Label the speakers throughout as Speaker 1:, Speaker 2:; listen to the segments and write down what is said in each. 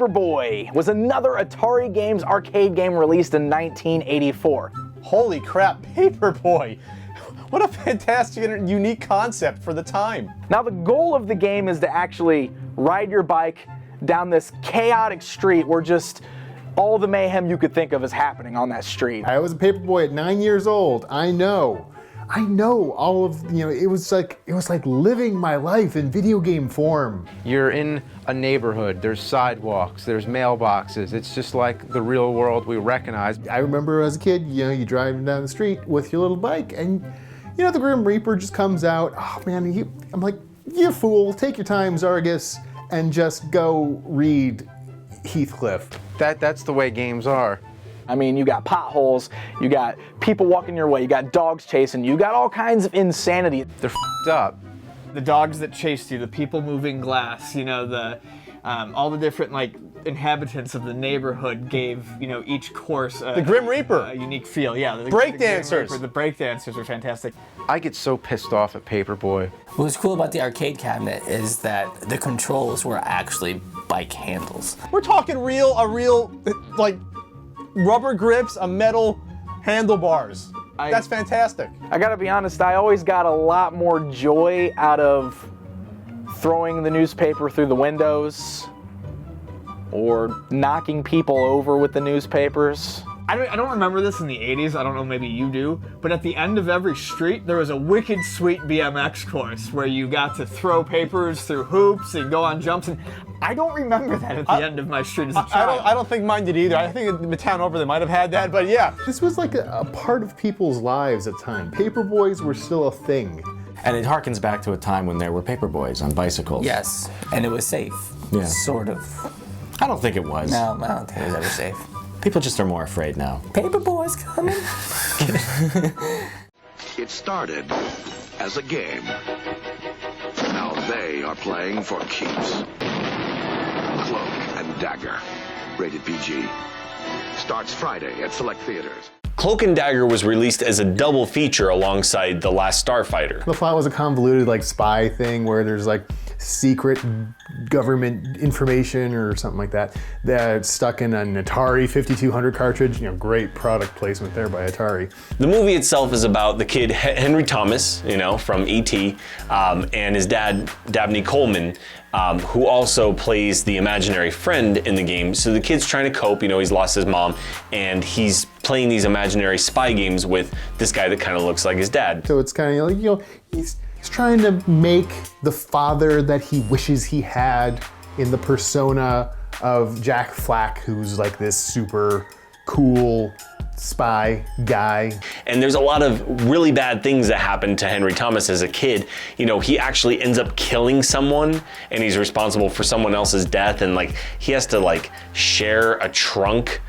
Speaker 1: Paperboy was another Atari Games arcade game released in 1984.
Speaker 2: Holy crap, Paperboy! What a fantastic and unique concept for the time.
Speaker 1: Now the goal of the game is to actually ride your bike down this chaotic street where just all the mayhem you could think of is happening on that street.
Speaker 3: I was a Paperboy at 9 years old. I know all of, it was like living my life in video game form.
Speaker 4: You're in a neighborhood, there's sidewalks, there's mailboxes. It's just like the real world we recognize.
Speaker 3: I remember as a kid, you driving down the street with your little bike and, the Grim Reaper just comes out. Oh man, I'm like, you fool, take your time, Zargus, and just go read Heathcliff.
Speaker 4: That's the way games are.
Speaker 1: I mean, you got potholes, you got people walking your way, you got dogs chasing you, got all kinds of insanity.
Speaker 4: They're f***ed up.
Speaker 5: The dogs that chased you, the people moving glass, all the different inhabitants of the neighborhood gave each course
Speaker 2: the Grim Reaper
Speaker 5: a unique feel. Yeah, the
Speaker 2: breakdancers.
Speaker 5: The breakdancers are fantastic.
Speaker 4: I get so pissed off at Paperboy.
Speaker 6: What was cool about the arcade cabinet is that the controls were actually bike handles.
Speaker 2: We're talking a real rubber grips, a metal handlebars. That's fantastic.
Speaker 1: I gotta be honest, I always got a lot more joy out of throwing the newspaper through the windows or knocking people over with the newspapers.
Speaker 5: I don't remember this in the 80s, I don't know, maybe you do, but at the end of every street, there was a wicked sweet BMX course where you got to throw papers through hoops and go on jumps, and I don't remember that at the end of my street as a child.
Speaker 2: I don't think mine did either. I think in the town over they might have had that, but yeah.
Speaker 3: This was like a part of people's lives at the time. Paperboys were still a thing.
Speaker 7: And it harkens back to a time when there were paperboys on bicycles.
Speaker 6: Yes, and it was safe.
Speaker 7: Yeah.
Speaker 6: Sort of.
Speaker 7: I don't think it was.
Speaker 6: No, I don't think it was ever safe.
Speaker 7: People just are more afraid now.
Speaker 6: Paperboy's coming.
Speaker 8: It started as a game. Now they are playing for keeps. Cloak-and-Dagger. Rated PG. Starts Friday at select theaters.
Speaker 9: Cloak-and-Dagger was released as a double feature alongside The Last Starfighter.
Speaker 3: The plot was a convoluted spy thing where there's secret government information or something like that that's stuck in an Atari 5200 cartridge. Great product placement there by Atari.
Speaker 9: The movie itself is about the kid Henry Thomas, from E.T., and his dad, Dabney Coleman, who also plays the imaginary friend in the game. So the kid's trying to cope, he's lost his mom, and he's playing these imaginary spy games with this guy that kind of looks like his dad.
Speaker 3: So it's kind of he's trying to make the father that he wishes he had in the persona of Jack Flack, who's this super cool spy guy.
Speaker 9: And there's a lot of really bad things that happen to Henry Thomas as a kid. He actually ends up killing someone and he's responsible for someone else's death, and he has to share a trunk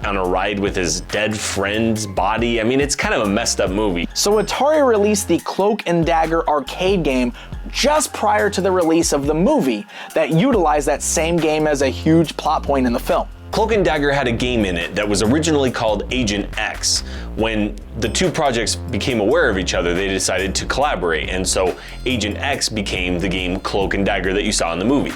Speaker 9: on a ride with his dead friend's body. I mean, it's kind of a messed up movie.
Speaker 1: So Atari released the Cloak-and-Dagger arcade game just prior to the release of the movie that utilized that same game as a huge plot point in the film.
Speaker 9: Cloak-and-Dagger had a game in it that was originally called Agent X. When the two projects became aware of each other, they decided to collaborate, and so Agent X became the game Cloak-and-Dagger that you saw in the movie.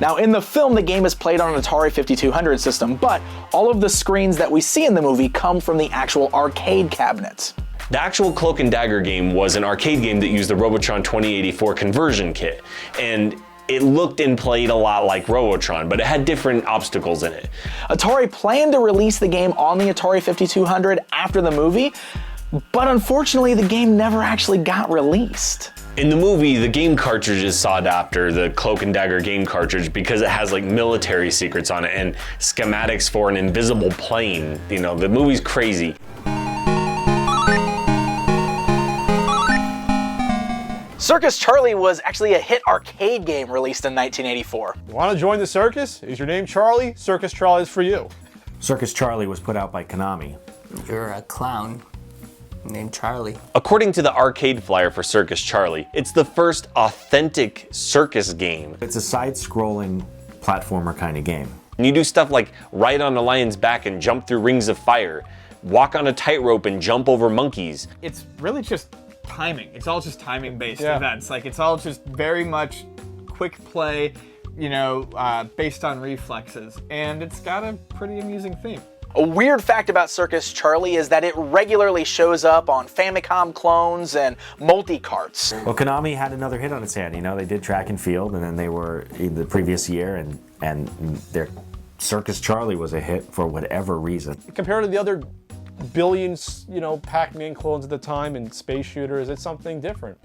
Speaker 1: Now in the film, the game is played on an Atari 5200 system, but all of the screens that we see in the movie come from the actual arcade cabinets.
Speaker 9: The actual Cloak-and-Dagger game was an arcade game that used the Robotron 2084 conversion kit, and it looked and played a lot like Robotron, but it had different obstacles in it.
Speaker 1: Atari planned to release the game on the Atari 5200 after the movie, but unfortunately the game never actually got released.
Speaker 9: In the movie, the game cartridge is sought after, the Cloak-and-Dagger game cartridge, because it has military secrets on it and schematics for an invisible plane. The movie's crazy.
Speaker 1: Circus Charlie was actually a hit arcade game released in 1984.
Speaker 2: Want to join the circus? Is your name Charlie? Circus Charlie is for you.
Speaker 7: Circus Charlie was put out by Konami.
Speaker 6: You're a clown named Charlie.
Speaker 9: According to the arcade flyer for Circus Charlie, it's the first authentic circus game.
Speaker 7: It's a side-scrolling platformer kind of game.
Speaker 9: And you do stuff like ride on a lion's back and jump through rings of fire, walk on a tightrope and jump over monkeys.
Speaker 5: It's really just timing. It's all just timing-based events. It's all just very much quick play. based on reflexes, and it's got a pretty amusing theme.
Speaker 1: A weird fact about Circus Charlie is that it regularly shows up on Famicom clones and multi-carts.
Speaker 7: Well, Konami had another hit on its hand. You know, they did track and field, and then they were in the previous year, and their Circus Charlie was a hit for whatever reason.
Speaker 2: Compared to the other billions, Pac-Man clones at the time and space shooters, it's something different.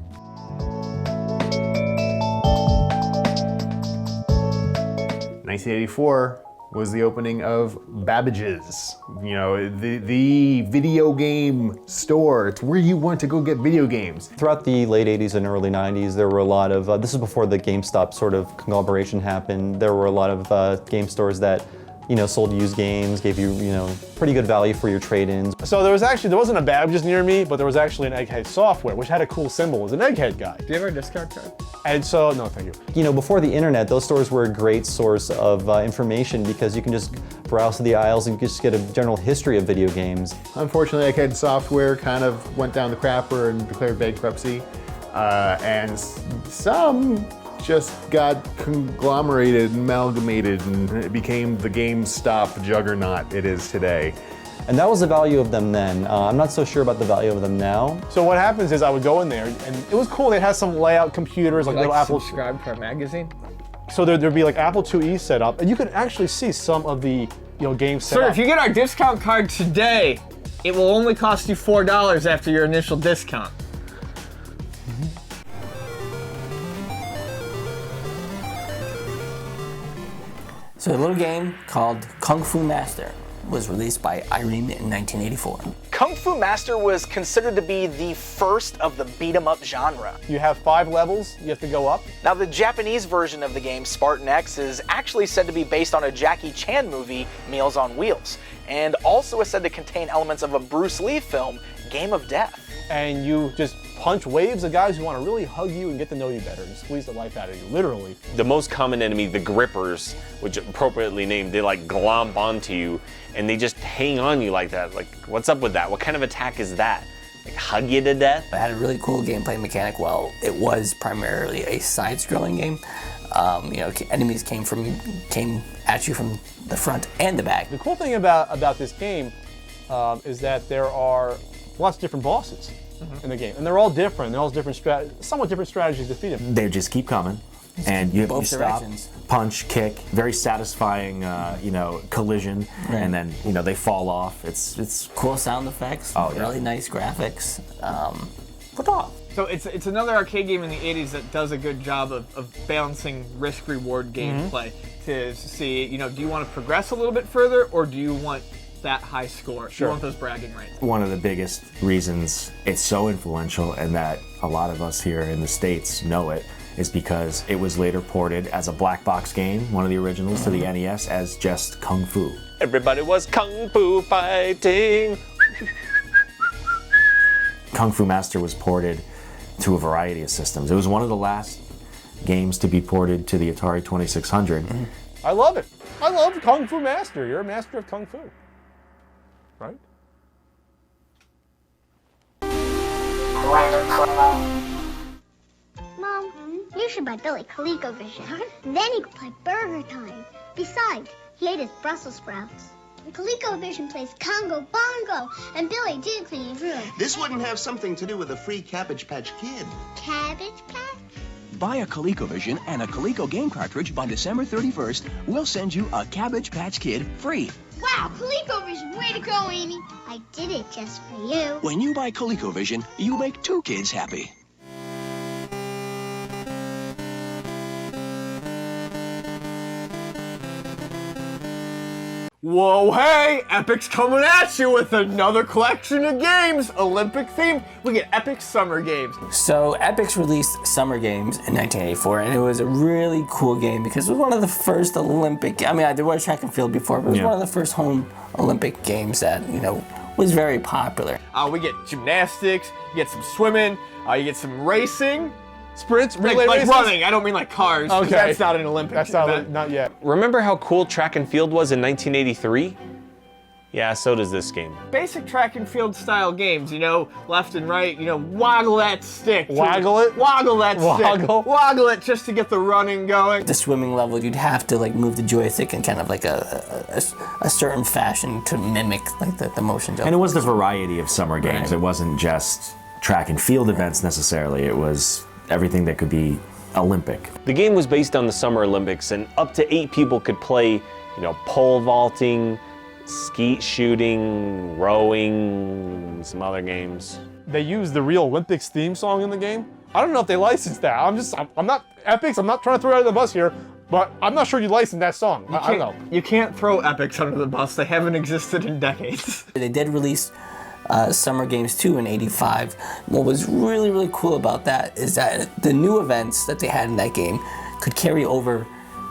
Speaker 3: 1984 was the opening of Babbage's, the video game store. It's where you want to go get video games.
Speaker 10: Throughout the late 80s and early 90s, there were a lot of, this is before the GameStop sort of conglomeration happened, there were a lot of game stores that sold used games, gave you, pretty good value for your trade-ins.
Speaker 2: So there wasn't a Babbage's near me, but there was actually an Egghead Software, which had a cool symbol. It was an Egghead guy.
Speaker 5: Do you have our discount card?
Speaker 2: And so, no, thank you.
Speaker 10: Before the internet, those stores were a great source of information because you can just browse through the aisles and just get a general history of video games.
Speaker 3: Unfortunately, Egghead Software kind of went down the crapper and declared bankruptcy, and some just got conglomerated and amalgamated, and it became the GameStop juggernaut it is today.
Speaker 10: And that was the value of them then. I'm not so sure about the value of them now.
Speaker 2: So what happens is I would go in there, and it was cool. They had some layout computers, like little Apple.
Speaker 5: Subscribe to our magazine.
Speaker 2: So there'd be like Apple IIe set up, and you could actually see some of the games set
Speaker 5: Sir,
Speaker 2: up.
Speaker 5: if you get our discount card today, it will only cost you $4 after your initial discount.
Speaker 6: So a little game called Kung Fu Master was released by Irene in 1984.
Speaker 1: Kung Fu Master was considered to be the first of the beat-em-up genre.
Speaker 2: You have 5 levels, you have to go up.
Speaker 1: Now, the Japanese version of the game, Spartan X, is actually said to be based on a Jackie Chan movie, Meals on Wheels, and also is said to contain elements of a Bruce Lee film, Game of Death.
Speaker 2: And you just punch waves of guys who want to really hug you and get to know you better and squeeze the life out of you, literally.
Speaker 9: The most common enemy, the grippers, which appropriately named, they like glomp onto you and they just hang on you like that. Like, what's up with that? What kind of attack is that? Like, hug you to death?
Speaker 6: It had a really cool gameplay mechanic. Well, it was primarily a side-scrolling game. Enemies came at you from the front and the back.
Speaker 2: The cool thing about this game is that there are lots of different bosses in the game, and they're all different. They're all somewhat different strategies to defeat them.
Speaker 7: They just keep coming, and you
Speaker 6: Both
Speaker 7: stop,
Speaker 6: directions.
Speaker 7: punch, kick, very satisfying, collision,
Speaker 6: Right.
Speaker 7: and then they fall off. It's
Speaker 6: Cool sound effects,
Speaker 7: Oh, yeah.
Speaker 6: really nice graphics.
Speaker 5: So it's another arcade game in the 80s that does a good job of balancing risk-reward gameplay to see, do you want to progress a little bit further, or do you want that high score?
Speaker 2: Sure.
Speaker 5: You want those bragging rights?
Speaker 7: one of the biggest reasons it's so influential, and that a lot of us here in the States know it, is because it was later ported as a black box game, one of the originals, to the NES as just Kung Fu.
Speaker 9: Everybody was kung fu fighting.
Speaker 7: Kung Fu Master was ported to a variety of systems. It was one of the last games to be ported to the Atari 2600.
Speaker 2: I love it. I love Kung Fu Master. You're a master of Kung Fu, right?
Speaker 11: Mom, you should buy Billy ColecoVision. Then he could play Burger Time. Besides, he ate his Brussels sprouts. ColecoVision plays Congo Bongo, and Billy did clean his room.
Speaker 12: This wouldn't have something to do with a free Cabbage Patch Kid.
Speaker 11: Cabbage Patch?
Speaker 13: Buy a ColecoVision and a Coleco game cartridge by December 31st. We'll send you a Cabbage Patch Kid free.
Speaker 11: Wow, ColecoVision, way to go, Amy. I did it just for you.
Speaker 13: When you buy ColecoVision, you make 2 kids happy.
Speaker 5: Whoa, hey! Epic's coming at you with another collection of games, Olympic themed. We get Epic Summer Games.
Speaker 6: So Epix released Summer Games in 1984, and it was a really cool game because it was one of the first Olympic. There was track and field before, but it was one of the first home Olympic games that was very popular.
Speaker 5: We get gymnastics, you get some swimming, you get some racing.
Speaker 2: Sprints,
Speaker 5: Like
Speaker 2: relay races?
Speaker 5: running, I don't mean like cars. 'cause
Speaker 2: Okay.
Speaker 5: That's not an Olympic
Speaker 2: That's
Speaker 5: event.
Speaker 2: not yet.
Speaker 9: Remember how cool track and field was in 1983? Yeah, so does this game.
Speaker 5: Basic track and field style games, you know, left and right, you know, waggle that stick.
Speaker 2: Waggle it?
Speaker 5: Waggle that stick. Waggle it just to get the running going.
Speaker 6: The swimming level, you'd have to like move the joystick in kind of like a certain fashion to mimic like the motion.
Speaker 7: And it was the variety of summer games. It wasn't just track and field events necessarily. It was everything that could be Olympic.
Speaker 9: The game was based on the Summer Olympics, and up to 8 people could play, you know, pole vaulting, skeet shooting, rowing, some other games.
Speaker 2: They used the real Olympics theme song in the game. I don't know if they licensed that. I'm not Epics. I'm not trying to throw you under the bus here, but I'm not sure you licensed that song. I don't know.
Speaker 5: You can't throw Epics under the bus. They haven't existed in decades.
Speaker 6: They did release Summer Games 2 in '85. What was really, really cool about that is that the new events that they had in that game could carry over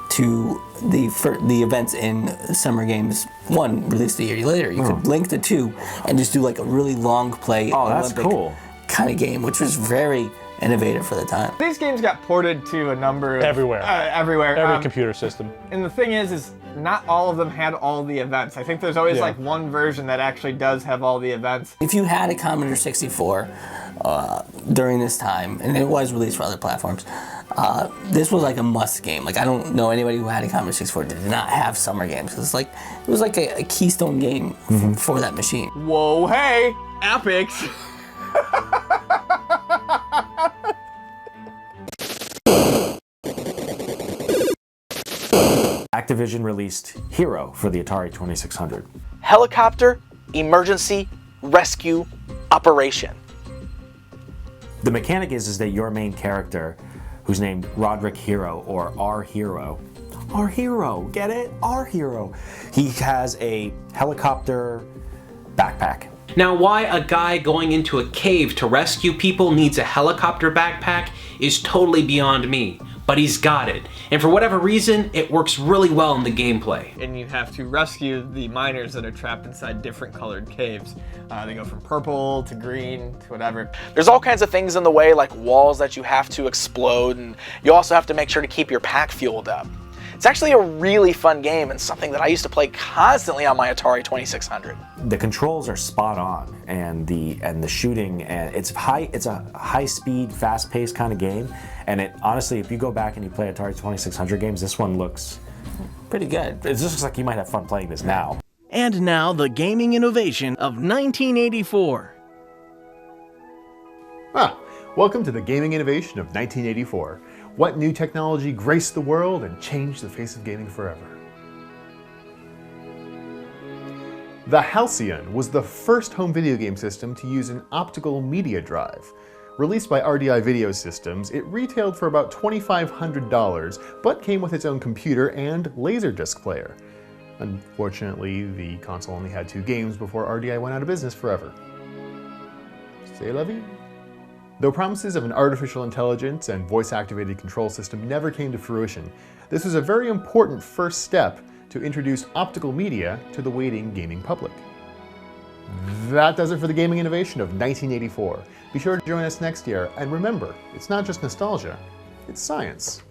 Speaker 6: to the events in Summer Games 1, released a year later. You could link the two and just do like a really long play Olympic kind of game, which was very innovative for the time.
Speaker 5: These games got ported to a number of...
Speaker 2: Everywhere.
Speaker 5: Everywhere.
Speaker 2: Every computer system.
Speaker 5: And the thing is not all of them had all the events. I think there's always like one version that actually does have all the events.
Speaker 6: If you had a Commodore 64 during this time, and it was released for other platforms, this was like a must game. Like I don't know anybody who had a Commodore 64 that did not have Summer Games. It was like a keystone game for that machine.
Speaker 5: Whoa, hey, Epics.
Speaker 7: Activision released H.E.R.O for the Atari 2600.
Speaker 1: Helicopter Emergency Rescue Operation.
Speaker 7: The mechanic is that your main character, who's named Roderick H.E.R.O or our hero, our hero, get it? Our hero. He has a helicopter backpack.
Speaker 14: Now, why a guy going into a cave to rescue people needs a helicopter backpack is totally beyond me, but he's got it. And for whatever reason, it works really well in the gameplay.
Speaker 5: And you have to rescue the miners that are trapped inside different colored caves. They go from purple to green to whatever.
Speaker 1: There's all kinds of things in the way, like walls that you have to explode, and you also have to make sure to keep your pack fueled up. It's actually a really fun game and something that I used to play constantly on my Atari 2600.
Speaker 7: The controls are spot on, and the shooting, and it's a high speed, fast paced kind of game. And it honestly, if you go back and you play Atari 2600 games, this one looks
Speaker 6: pretty good.
Speaker 7: It just looks like you might have fun playing this now.
Speaker 15: And now the gaming innovation of 1984.
Speaker 3: Welcome to the gaming innovation of 1984. What new technology graced the world and changed the face of gaming forever? The Halcyon was the first home video game system to use an optical media drive. Released by RDI Video Systems, it retailed for about $2,500, but came with its own computer and Laserdisc player. Unfortunately, the console only had 2 games before RDI went out of business forever. C'est la vie. Though promises of an artificial intelligence and voice-activated control system never came to fruition, this was a very important first step to introduce optical media to the waiting gaming public. That does it for the gaming innovation of 1984. Be sure to join us next year, and remember, it's not just nostalgia, it's science.